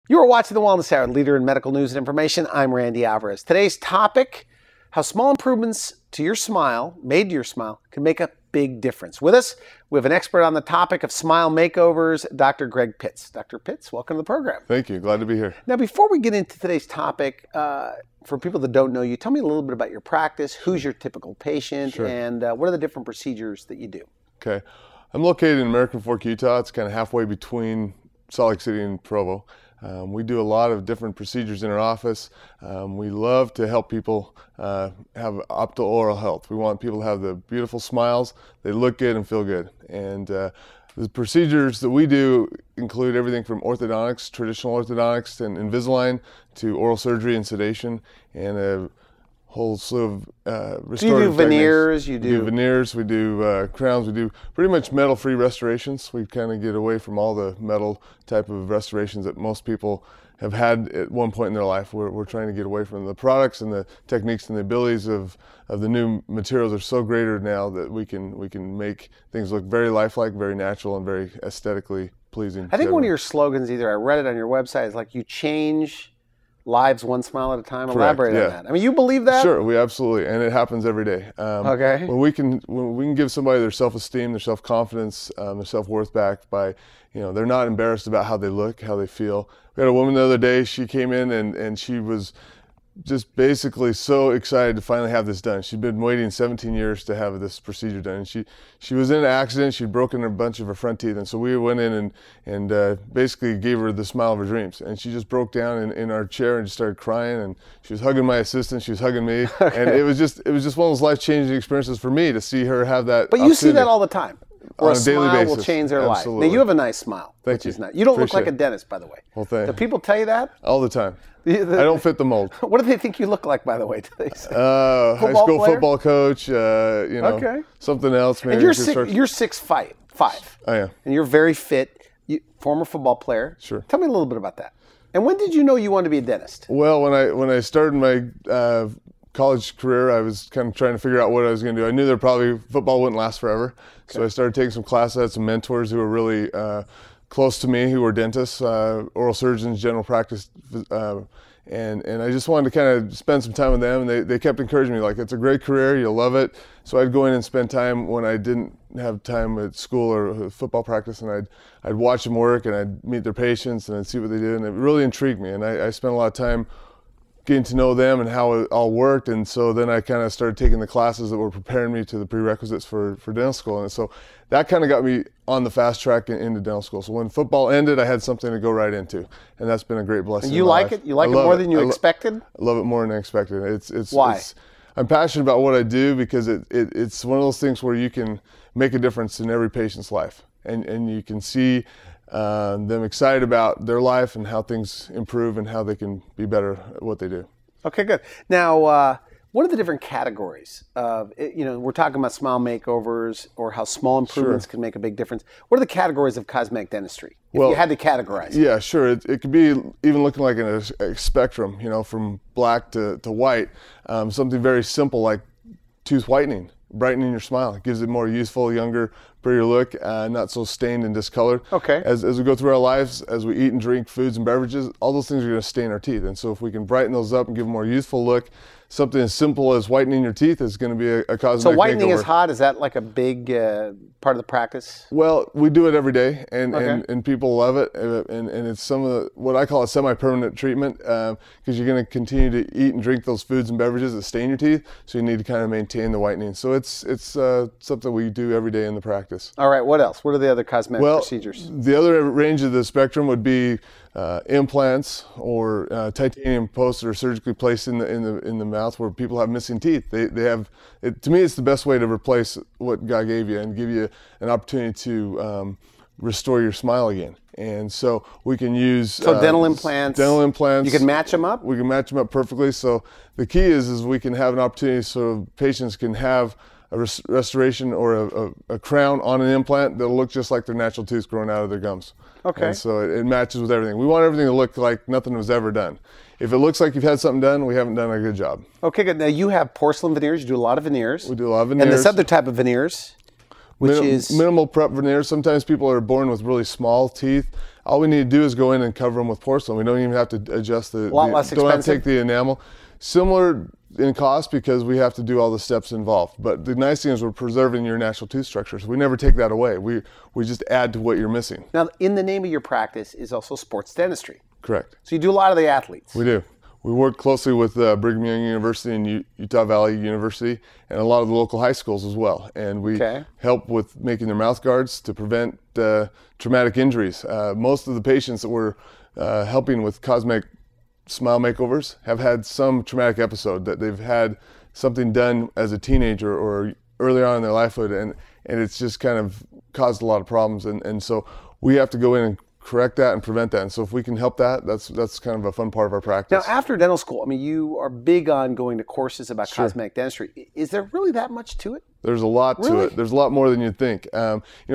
You are watching The Wellness Hour, leader in medical news and information. I'm Randy Alvarez. Today's topic, how small improvements to your smile, made to your smile, can make a big difference. With us, we have an expert on the topic of smile makeovers, Dr. Greg Pitts. Dr. Pitts, welcome to the program. Thank you. Glad to be here. Now, before we get into today's topic, for people that don't know you, tell me a little bit about your practice, who's your typical patient, Sure. and what are the different procedures that you do? Okay. I'm located in American Fork, Utah. It's kind of halfway between Salt Lake City and Provo. We do a lot of different procedures in our office. We love to help people have optimal oral health. We want people to have the beautiful smiles, they look good and feel good. And the procedures that we do include everything from orthodontics, traditional orthodontics and Invisalign, to oral surgery and sedation, and a whole slew of restorative So you do veneers, we do veneers, we do crowns, we do pretty much metal-free restorations. We kind of get away from all the metal type of restorations that most people have had at one point in their life. We're trying to get away from the products and the techniques and the abilities of the new materials are so greater now that we can make things look very lifelike, very natural, and very aesthetically pleasing. I think one of your slogans, either I read it on your website, is like you change lives one smile at a time. Correct, Elaborate on that. I mean, you believe that? Sure, we absolutely, and it happens every day. Okay. When we can give somebody their self-esteem, their self-confidence, their self-worth back by, they're not embarrassed about how they look, how they feel. We had a woman the other day. She came in and she was just basically so excited to finally have this done. She'd been waiting 17 years to have this procedure done. And she was in an accident. She'd broken a bunch of her front teeth. And so we went in and basically gave her the smile of her dreams. And she just broke down in our chair and just started crying. And she was hugging my assistant. She was hugging me. Okay. And it was just one of those life-changing experiences for me to see her have that. But you see that all the time. Or on a daily smile basis. will change their Absolutely. life. Now, you have a nice smile. Thank you. Is nice. You don't Appreciate look like a dentist, by the way. Well, thank Do you. people tell you that? All the time. I don't fit the mold. What do they think you look like, by the way? Do they say? High school player? football coach, Okay. something else. Maybe And you're 6'5". I am. And you're very fit. Former football player. Sure. Tell me a little bit about that. And when did you know you wanted to be a dentist? Well, when I started my college career, I was kind of trying to figure out what I was going to do. I knew that probably football wouldn't last forever. Okay. So I started taking some classes. I had some mentors who were really close to me, who were dentists, oral surgeons, general practice, and I just wanted to kind of spend some time with them. And they kept encouraging me, like, it's a great career, you'll love it. So I'd go in and spend time when I didn't have time at school or football practice, and I'd watch them work, and I'd meet their patients, and I'd see what they did, and it really intrigued me. And I spent a lot of time getting to know them and how it all worked. And so then I kind of started taking the classes that were preparing me to the prerequisites for dental school. And so that kind of got me on the fast track into dental school. So when football ended, I had something to go right into. And that's been a great blessing. And you like it? You like it more than you expected? I love it more than I expected. Why? I'm passionate about what I do because it's one of those things where you can make a difference in every patient's life. And you can see them excited about their life and how things improve and how they can be better at what they do. Okay, good. Now, what are the different categories of, we're talking about smile makeovers or how small improvements can make a big difference. What are the categories of cosmetic dentistry? If you had to categorize it. Yeah, sure. It could be even looking like a spectrum, from black to white. Something very simple like tooth whitening, brightening your smile. It gives it more youthful, younger, prettier look, not so stained and discolored. Okay. As we go through our lives, as we eat and drink foods and beverages, all those things are going to stain our teeth. And so if we can brighten those up and give a more youthful look, something as simple as whitening your teeth is going to be a cosmetic So whitening makeover. is hot? Is that like a big part of the practice? Well, we do it every day, and people love it, and it's some of what I call a semi-permanent treatment, because you're going to continue to eat and drink those foods and beverages that stain your teeth, so you need to kind of maintain the whitening. So it's something we do every day in the practice. All right, what else? What are the other cosmetic procedures? The other range of the spectrum would be implants or titanium posts that are surgically placed in the mouth where people have missing teeth. They have it, to me, it's the best way to replace what God gave you and give you an opportunity to restore your smile again. And so we can use dental implants. Dental implants. You can match them up. We can match them up perfectly. So the key is we can have an opportunity so patients can have a restoration or a crown on an implant that'll look just like their natural tooth growing out of their gums. Okay. And so it matches with everything. We want everything to look like nothing was ever done. If it looks like you've had something done, we haven't done a good job. Okay, good. Now you have porcelain veneers. You do a lot of veneers. We do a lot of veneers. And this other type of veneers which is minimal prep veneers. Sometimes people are born with really small teeth. All we need to do is go in and cover them with porcelain. We don't even have to adjust the, a lot less don't have to expensive. take the enamel. Similar in cost because we have to do all the steps involved. But the nice thing is we're preserving your natural tooth structure. So we never take that away. We just add to what you're missing. Now, in the name of your practice is also sports dentistry. Correct. So you do a lot of the athletes. We do. We work closely with Brigham Young University and Utah Valley University and a lot of the local high schools as well. And we help with making their mouth guards to prevent traumatic injuries. Most of the patients that we're helping with cosmetic smile makeovers have had some traumatic episode, that they've had something done as a teenager or early on in their lifehood, and it's just kind of caused a lot of problems. And so we have to go in and correct that and prevent that. And so if we can help that, that's kind of a fun part of our practice. Now, after dental school, I mean, you are big on going to courses about cosmetic dentistry. Is there really that much to it? There's a lot to it. There's a lot more than you'd think.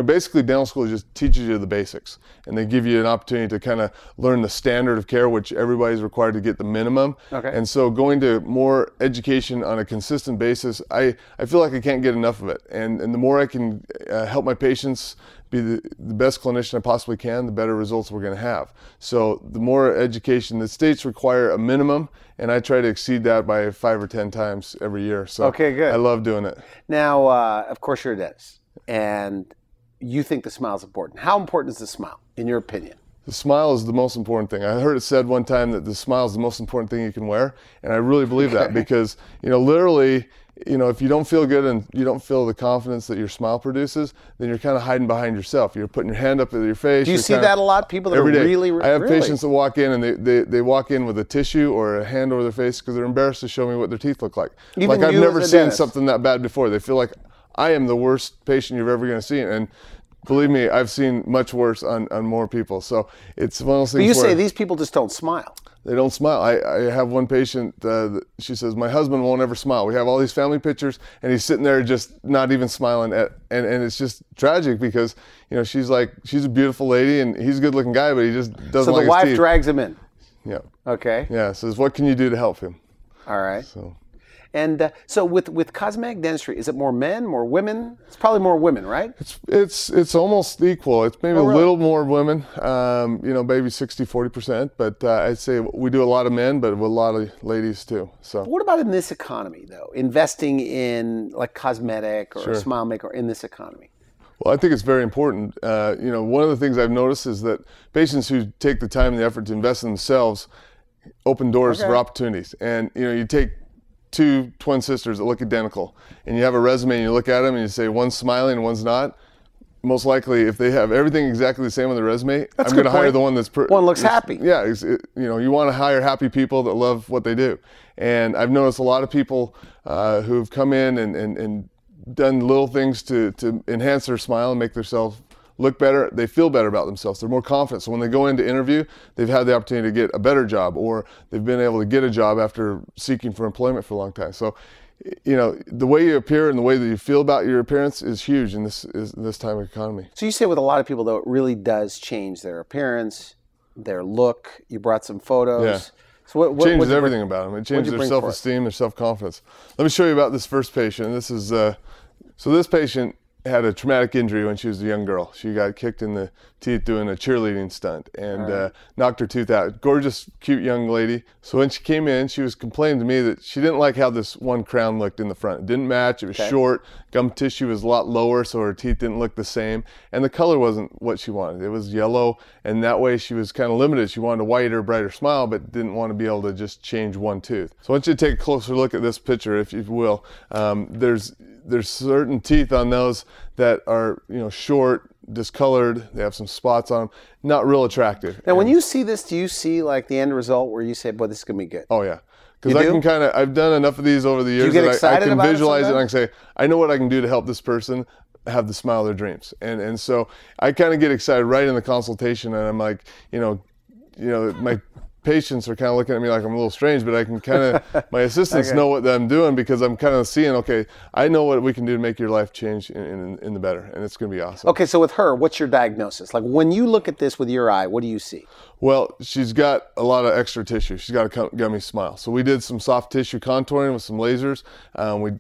Basically dental school just teaches you the basics, and they give you an opportunity to kind of learn the standard of care, which everybody's required to get the minimum. And so going to more education on a consistent basis, I feel like I can't get enough of it. And the more I can help my patients be the best clinician I possibly can, the better results we're going to have. So the more education, the states require a minimum, and I try to exceed that by 5 or 10 times every year. So good. I love doing it. Now, of course, you're a dentist, and you think the smile is important. How important is the smile, in your opinion? The smile is the most important thing. I heard it said one time that the smile is the most important thing you can wear, and I really believe that because, literally, if you don't feel good and you don't feel the confidence that your smile produces, then you're kind of hiding behind yourself. You're putting your hand up at your face. Do you see that a lot? People that every are day. really, I have patients that walk in and they walk in with a tissue or a hand over their face because they're embarrassed to show me what their teeth look like. Even I've never seen dentist. something that bad before. They feel like I am the worst patient you're ever going to see. And believe me, I've seen much worse on more people. So it's one of those things. But you where say these people just don't smile. They don't smile. I have one patient, she says, my husband won't ever smile. We have all these family pictures, and he's sitting there just not even smiling. And it's just tragic because, she's a beautiful lady, and he's a good-looking guy, but he just doesn't like his teeth. So the wife drags him in. Yeah. Okay. Yeah, says, what can you do to help him? All right. So. And so with cosmetic dentistry, is it more men, more women? It's probably more women, right? It's almost equal. It's maybe a little more women, maybe 60-40%. But I'd say we do a lot of men, but with a lot of ladies too. So. What about in this economy, though? Investing in like cosmetic or a smile maker in this economy? Well, I think it's very important. One of the things I've noticed is that patients who take the time and the effort to invest in themselves open doors for opportunities. And you take two twin sisters that look identical, and you have a resume and you look at them and you say one's smiling and one's not. Most likely, if they have everything exactly the same on the resume, I'm going to hire the one that's one looks happy. Yeah, you want to hire happy people that love what they do. And I've noticed a lot of people who've come in and done little things to enhance their smile and make themselves look better. They feel better about themselves. They're more confident. So when they go into interview, they've had the opportunity to get a better job, or they've been able to get a job after seeking for employment for a long time. So, the way you appear and the way that you feel about your appearance is huge in this time of economy. So you say with a lot of people, though, it really does change their appearance, their look. You brought some photos. Yeah. So what changes everything about them. It changes their self-esteem, their self-confidence. Let me show you about this first patient. This is so this patient had a traumatic injury when she was a young girl. She got kicked in the teeth doing a cheerleading stunt and knocked her tooth out. Gorgeous, cute young lady. So when she came in, she was complaining to me that she didn't like how this one crown looked in the front. It didn't match. It was short. Gum tissue was a lot lower, so her teeth didn't look the same. And the color wasn't what she wanted. It was yellow, and that way she was kind of limited. She wanted a whiter, brighter smile, but didn't want to be able to just change one tooth. So I want you to take a closer look at this picture, if you will. There's certain teeth on those that are, short, discolored. They have some spots on them. Not real attractive. Now, when you see this, do you see like the end result where you say, boy, this is going to be good? Oh, yeah. Because I can I've done enough of these over the years that I can visualize it and I can say, I know what I can do to help this person have the smile of their dreams. And so I kind of get excited right in the consultation, and I'm like, my patients are kind of looking at me like I'm a little strange, but I can kind of, my assistants know what I'm doing because I'm kind of seeing, okay, I know what we can do to make your life change in the better, and it's going to be awesome. Okay, so with her, what's your diagnosis? Like when you look at this with your eye, what do you see? Well, she's got a lot of extra tissue. She's got a gummy smile. So we did some soft tissue contouring with some lasers.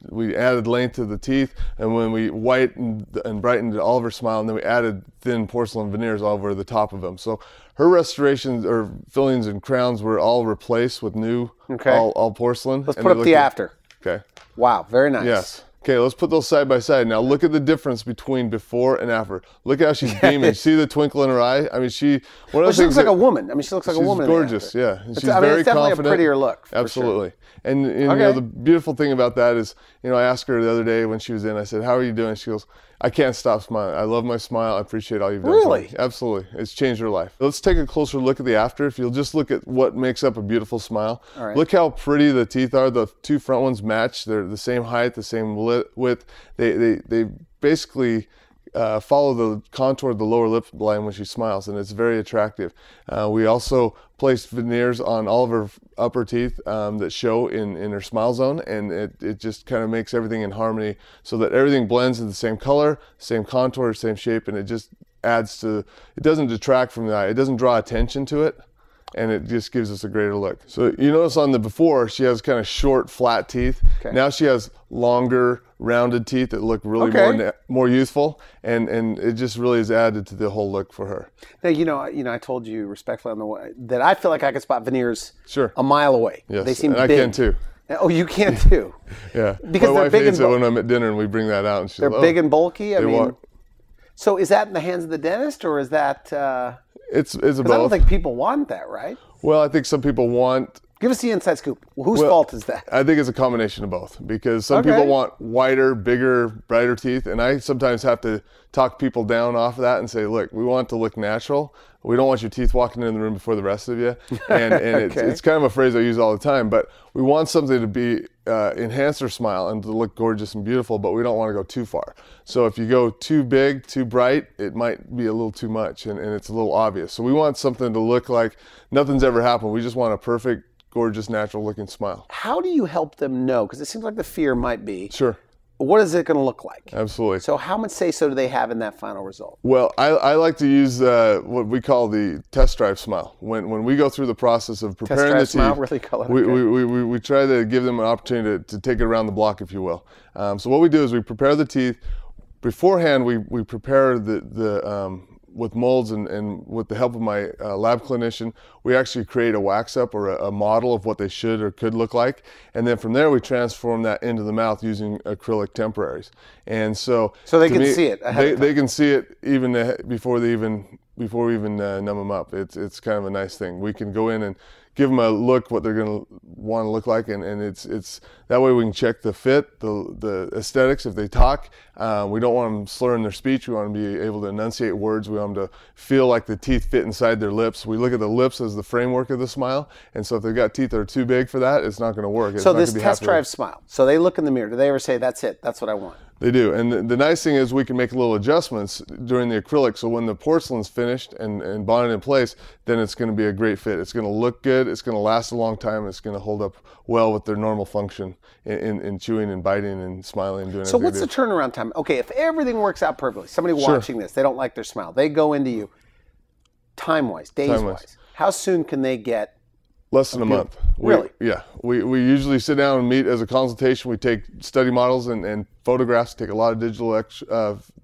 We added length to the teeth, and when we whitened and brightened all of her smile, and then we added thin porcelain veneers all over the top of them. So her restorations or fillings and crowns were all replaced with new, all porcelain. Let's put up the after. Okay. Wow, very nice. Yes. Okay, let's put those side by side. Now look at the difference between before and after. Look how she's beaming. See the twinkle in her eye? I mean, she looks like a woman. I mean, she looks like a woman. She's gorgeous, yeah. And she's very very it's definitely confident. A prettier look. Absolutely. Sure. And you know, the beautiful thing about that is, you know, I asked her the other day when she was in, I said, "How are you doing?" She goes, "I can't stop smiling. I love my smile. I appreciate all you've done for me." Absolutely. It's changed her life. Let's take a closer look at the after. If you'll just look at what makes up a beautiful smile. All right. Look how pretty the teeth are. The two front ones match. They're the same height, the same width. They basically follow the contour of the lower lip line when she smiles, and it's very attractive. We also placed veneers on all of her upper teeth that show in her smile zone, and it just kind of makes everything in harmony so that everything blends in the same color, same contour, same shape, and it just adds to, it doesn't detract from the eye. It doesn't draw attention to it, and it just gives us a greater look. So you notice on the before, she has kind of short, flat teeth. Okay. Now she has longer, rounded teeth that look really more youthful, and it just really has added to the whole look for her. Now, you know, I told you respectfully on the way that I feel like I could spot veneers a mile away. Yes, they seem and big. I can too. Oh, you can too. Yeah, because my they're wife big hates and it when I'm at dinner and we bring that out, and she's they're like, big and bulky. I mean, walk. So is that in the hands of the dentist, or is that? It's both. I don't think people want that, right? Well, I think some people want. Give us the inside scoop. Whose fault is that? I think it's a combination of both, because some people want wider, bigger, brighter teeth, and I sometimes have to talk people down off of that and say, look, we want it to look natural. We don't want your teeth walking in the room before the rest of you. And it's kind of a phrase I use all the time, but we want something to be enhance their smile and to look gorgeous and beautiful, but we don't want to go too far. So if you go too big, too bright, it might be a little too much, and it's a little obvious. So we want something to look like nothing's ever happened. We just want a perfect, gorgeous, natural looking smile. How do you help them know? Because it seems like the fear might be. Sure. What is it going to look like? Absolutely. So how much say-so do they have in that final result? Well, I like to use what we call the test drive smile. When we go through the process of preparing the teeth, smile, really call it we try to give them an opportunity to take it around the block, if you will. So what we do is we prepare the teeth. Beforehand, we prepare the with molds, and with the help of my lab clinician, we actually create a wax up or a model of what they should or could look like. And then from there, we transform that into the mouth using acrylic temporaries. And so they can see it. They can see it even before we even numb them up. It's kind of a nice thing. We can go in and give them a look what they're going to want to look like, and it's that way we can check the fit, the aesthetics. If they talk, we don't want them slurring their speech. We want them to be able to enunciate words. We want them to feel like the teeth fit inside their lips. We look at the lips as the framework of the smile, and so if they've got teeth that are too big for that, it's not going to work. So this test drive smile, so they look in the mirror. Do they ever say, that's it, that's what I want? They do, and the nice thing is we can make little adjustments during the acrylic, so when the porcelain's finished and bonded in place, then it's going to be a great fit. It's going to look good, it's going to last a long time, it's going to hold up well with their normal function in chewing and biting and smiling and doing So what's the turnaround time? Okay, if everything works out perfectly, somebody watching this, they don't like their smile, they go into you, time-wise, days-wise, how soon can they get? Less than a month. Really? Yeah. We usually sit down and meet as a consultation. We take study models and photographs, take a lot of digital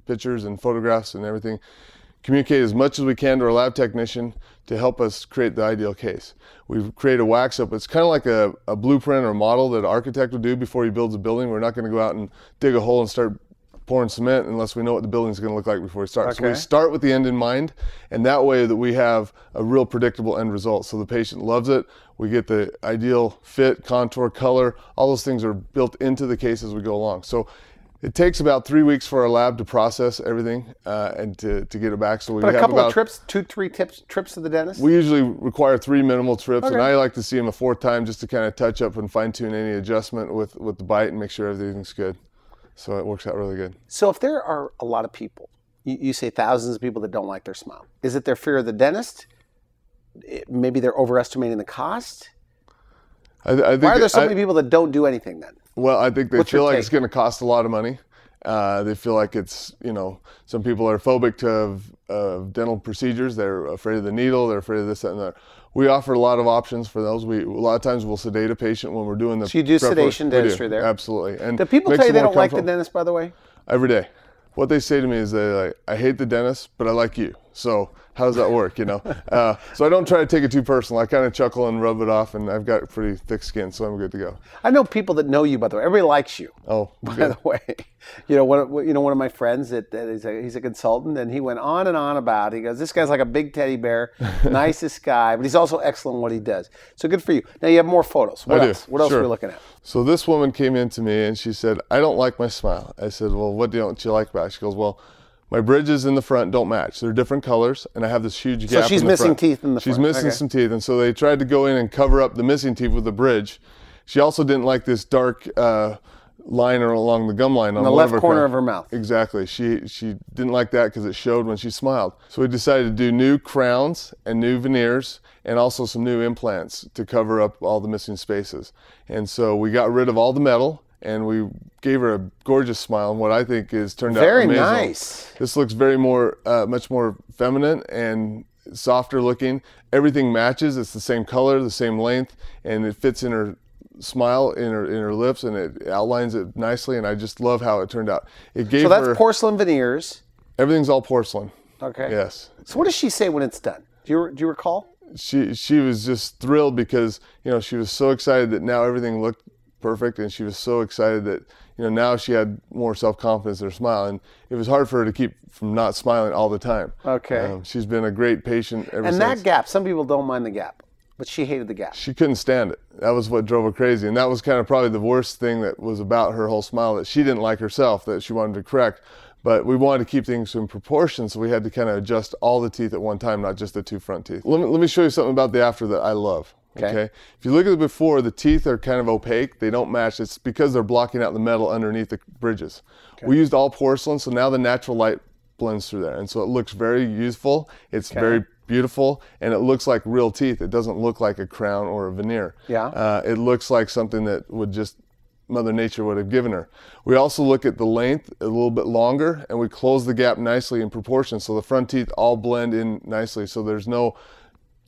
pictures and photographs and everything, communicate as much as we can to our lab technician to help us create the ideal case. We create a wax up. It's kind of like a blueprint or model that an architect would do before he builds a building. We're not going to go out and dig a hole and start pouring cement unless we know what the building's going to look like before we start. So we start with the end in mind, and that way that we have a real predictable end result. So the patient loves it. We get the ideal fit, contour, color. All those things are built into the case as we go along. So it takes about 3 weeks for our lab to process everything and to get it back. So we have a couple about of trips, 2-3 trips to the dentist? We usually require 3 minimal trips, and I like to see them a 4th time just to kind of touch up and fine tune any adjustment with the bite and make sure everything's good. So it works out really good. So if there are a lot of people, you say thousands of people that don't like their smile, is it their fear of the dentist? maybe they're overestimating the cost? I think Why are there so many people that don't do anything then? Well, I think they What's your feel like take? it's going to cost a lot of money. They feel like it's, some people are phobic of dental procedures. They're afraid of the needle. They're afraid of this, that, and that. We offer a lot of options for those. A lot of times we'll sedate a patient when we're doing the. So you do prep work. sedation dentistry We do, there? absolutely. And Do people makes tell you it they more don't like the comfortable. dentist, by the way? Every day. What they say to me is I hate the dentist, but I like you. So how does that work, So I don't try to take it too personal. I kind of chuckle and rub it off, and I've got pretty thick skin, so I'm good to go. I know people that know you, by the way. Everybody likes you. Oh, By good. the way, one of my friends he's a consultant, and he went on and on about. He goes, "This guy's like a big teddy bear, nicest guy, but he's also excellent in what he does." So good for you. Now you have more photos. What I do. else? What else are Sure. we looking at? So this woman came in to me and she said, "I don't like my smile." I said, "Well, what don't you like about it?" She goes, "Well, my bridges in the front don't match. They're different colors, and I have this huge gap." So she's in the missing front. teeth in the She's front. missing Okay. some teeth, and so they tried to go in and cover up the missing teeth with a bridge. She also didn't like this dark line along the gum line on the one left of her corner crowns. of her mouth. Exactly. She didn't like that because it showed when she smiled. So we decided to do new crowns and new veneers and also some new implants to cover up all the missing spaces. And so we got rid of all the metal and we gave her a gorgeous smile, and what I think is turned out Very amazing. nice. This looks much more feminine and softer looking. Everything matches. It's the same color, the same length, and it fits in her smile, in her lips, and it outlines it nicely, and I just love how it turned out. It gave So that's her, porcelain veneers. everything's all porcelain. Okay. Yes. So what does she say when it's done? Do you recall? She was just thrilled because, she was so excited that now everything looked perfect, and she was so excited that, now she had more self-confidence in her smile, and it was hard for her to keep from not smiling all the time. Okay. She's been a great patient ever And since. that gap, some people don't mind the gap, but she hated the gap. She couldn't stand it. That was what drove her crazy. And that was kind of probably the worst thing that was about her whole smile, that she didn't like herself, that she wanted to correct. But we wanted to keep things in proportion, so we had to kind of adjust all the teeth at one time, not just the two front teeth. Let me show you something about the after that I love. Okay. If you look at the before, the teeth are kind of opaque. They don't match. It's because they're blocking out the metal underneath the bridges. Okay. We used all porcelain, so now the natural light blends through there. And so it looks very youthful. It's very beautiful, and it looks like real teeth. It doesn't look like a crown or a veneer. Yeah. It looks like something that would just Mother Nature would have given her. We also look at the length a little bit longer, and we close the gap nicely in proportion, so the front teeth all blend in nicely, so there's no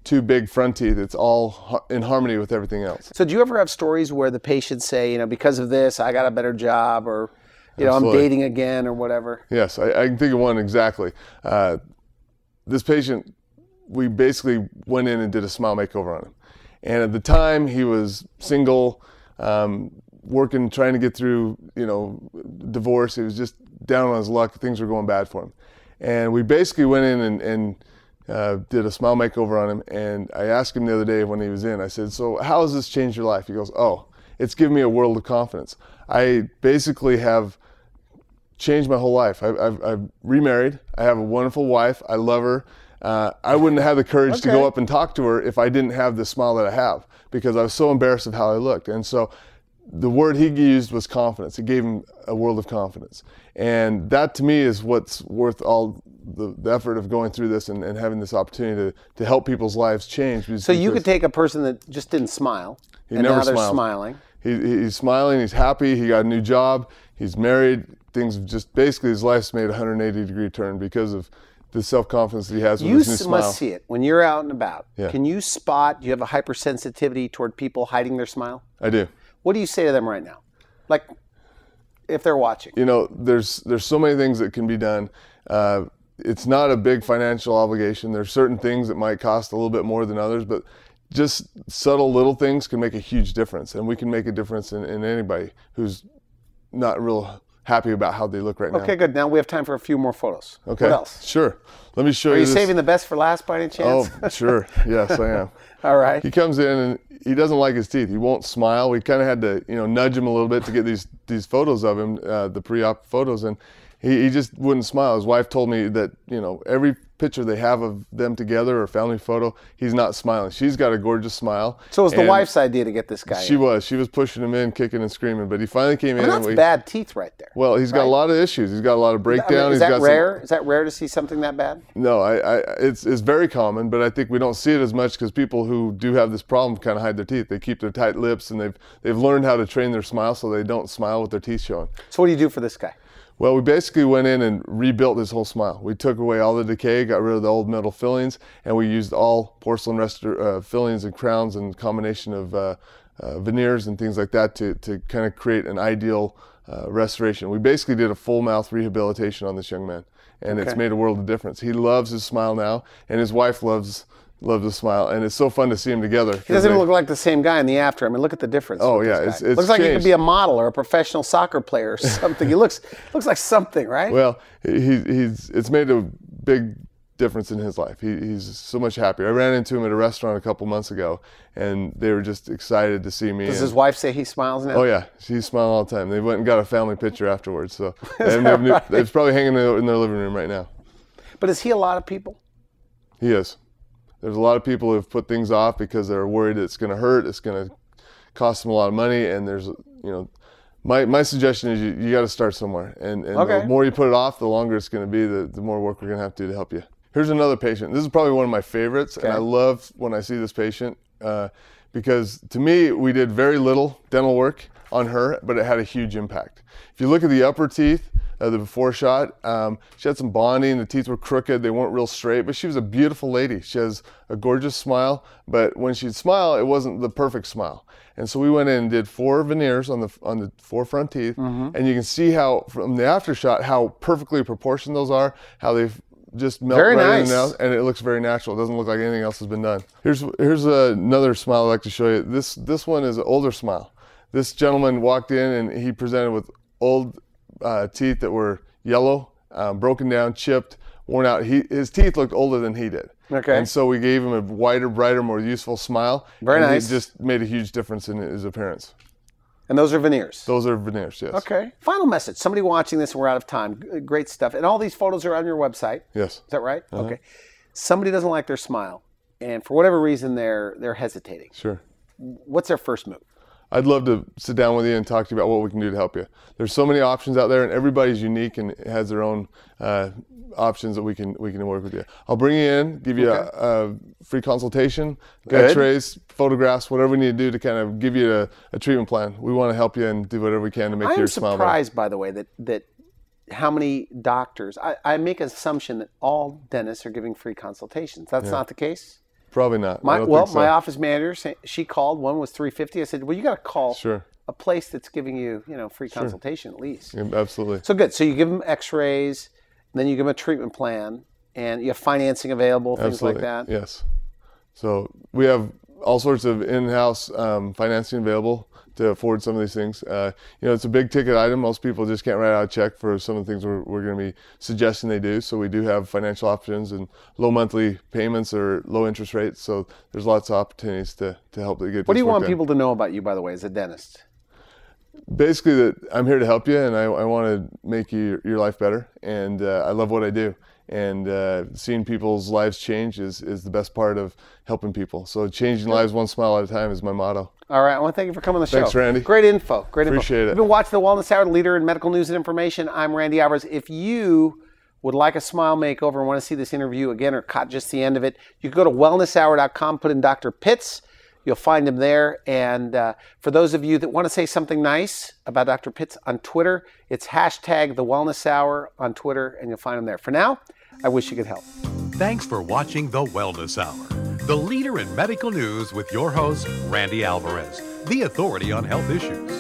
two big front teeth. It's all in harmony with everything else. So do you ever have stories where the patients say, because of this, I got a better job, or, I'm Absolutely. dating again, or whatever? Yes, I can think of one exactly. This patient, we basically went in and did a smile makeover on him. And at the time, he was single, working, trying to get through, divorce. He was just down on his luck. Things were going bad for him. And we basically went in and did a smile makeover on him. And I asked him the other day when he was in, I said, "So how has this changed your life?" He goes, "Oh, it's given me a world of confidence. I basically have changed my whole life. I've remarried. I have a wonderful wife. I love her. I wouldn't have the courage to go up and talk to her if I didn't have the smile that I have, because I was so embarrassed of how I looked." And so the word he used was confidence. It gave him a world of confidence. And that to me is what's worth all the effort of going through this and having this opportunity to help people's lives change. So you could take a person that just didn't smile, and never now they're smiled. smiling. He's smiling, he's happy, he got a new job, he's married. Things have just, basically his life's made a 180-degree turn because of the self-confidence that he has with his new smile. You must see it when you're out and about. Yeah. Can you spot, do you have a hypersensitivity toward people hiding their smile? I do. What do you say to them right now? Like, if they're watching. There's so many things that can be done. It's not a big financial obligation. There's certain things that might cost a little bit more than others, but just subtle little things can make a huge difference. And we can make a difference in anybody who's not real happy about how they look right now. Okay, good. Now we have time for a few more photos. Okay. What else? Sure. Let me show you Are you this. saving the best for last by any chance? Oh, sure. Yes, I am. All right. He comes in and he doesn't like his teeth. He won't smile. We kind of had to, nudge him a little bit to get these photos of him, the pre-op photos, and he just wouldn't smile. His wife told me that, every picture they have of them together or family photo, he's not smiling. She's got a gorgeous smile. So it was the wife's idea to get this guy in. She was pushing him in, kicking and screaming, but he finally came in. That's bad teeth right there. Well, he's got a lot of issues. He's got a lot of breakdown. Is that rare? Is that rare to see something that bad? No, it's very common, but I think we don't see it as much because people who do have this problem kind of hide their teeth. They keep their tight lips, and they've learned how to train their smile so they don't smile with their teeth showing. So what do you do for this guy? Well, we basically went in and rebuilt his whole smile. We took away all the decay, got rid of the old metal fillings, and we used all porcelain fillings and crowns and combination of veneers and things like that to kind of create an ideal restoration. We basically did a full mouth rehabilitation on this young man, and it's made a world of difference. He loves his smile now, and his wife loves his smile, and it's so fun to see them together. He doesn't look like the same guy in the after. I mean, look at the difference. Oh yeah, it's looks like he could be a model or a professional soccer player or something. He looks like something, right? Well, it's made a big difference in his life. He's so much happier. I ran into him at a restaurant a couple months ago, and they were just excited to see me. Does his wife say he smiles now? Oh yeah, he's smiling all the time. They went and got a family picture afterwards, so it's probably hanging in their living room right now. But is he a lot of people? He is. There's a lot of people who've put things off because they're worried it's going to hurt, it's going to cost them a lot of money, and there's, my suggestion is you got to start somewhere, and the more you put it off, the longer it's going to be, the more work we're going to have to do to help you. Here's another patient. This is probably one of my favorites, and I love when I see this patient because to me, we did very little dental work on her, but it had a huge impact. If you look at the upper teeth, the before shot, she had some bonding, the teeth were crooked, they weren't real straight, but she was a beautiful lady. She has a gorgeous smile, but when she'd smile, it wasn't the perfect smile. And so we went in and did 4 veneers on the 4 front teeth, and you can see how, from the after shot, how perfectly proportioned those are, how they've just melt right in and out, and it looks very natural. It doesn't look like anything else has been done. Here's another smile I'd like to show you. This one is an older smile. This gentleman walked in and he presented with old teeth that were yellow, broken down, chipped, worn out. His teeth looked older than he did. Okay. And so we gave him a wider, brighter, more useful smile. Very nice. It just made a huge difference in his appearance. And those are veneers? Those are veneers, yes. Okay. Final message. Somebody watching this, we're out of time. Great stuff. And all these photos are on your website? Yes. Is that right? Okay. Somebody doesn't like their smile, and for whatever reason, they're hesitating. Sure. What's their first move? I'd love to sit down with you and talk to you about what we can do to help you. There's so many options out there, and everybody's unique and has their own options that we can work with you. I'll bring you in, give you a free consultation, x-rays, photographs, whatever we need to do to kind of give you a treatment plan. We want to help you and do whatever we can to make your smile better. I'm surprised, by the way, that how many doctors, I make an assumption that all dentists are giving free consultations. That's not the case? Probably not. My office manager, she called. One was $350. I said, well, you got to call a place that's giving you, free consultation at least. Yeah, absolutely. So good. So you give them x-rays, and then you give them a treatment plan, and you have financing available, things like that. Yes. So we have all sorts of in-house financing available to afford some of these things. It's a big ticket item. Most people just can't write out a check for some of the things we're going to be suggesting they do. So we do have financial options and low monthly payments or low interest rates. So there's lots of opportunities to help you get. What do you want people to know about you, by the way, as a dentist? Basically, that I'm here to help you, and I want to make your life better. And I love what I do. And seeing people's lives change is the best part of helping people. So changing lives one smile at a time is my motto. All right. I want to thank you for coming on the show. Thanks, Randy. Great info. Appreciate it. You've been watching The Wellness Hour, leader in medical news and information. I'm Randy Alvarez. If you would like a smile makeover and want to see this interview again or caught just the end of it, you can go to wellnesshour.com, put in Dr. Pitts. You'll find him there. And for those of you that want to say something nice about Dr. Pitts on Twitter, it's hashtag The Wellness Hour on Twitter, and you'll find him there. For now, I wish you could help. Thanks for watching The Wellness Hour, the leader in medical news with your host, Randy Alvarez, the authority on health issues.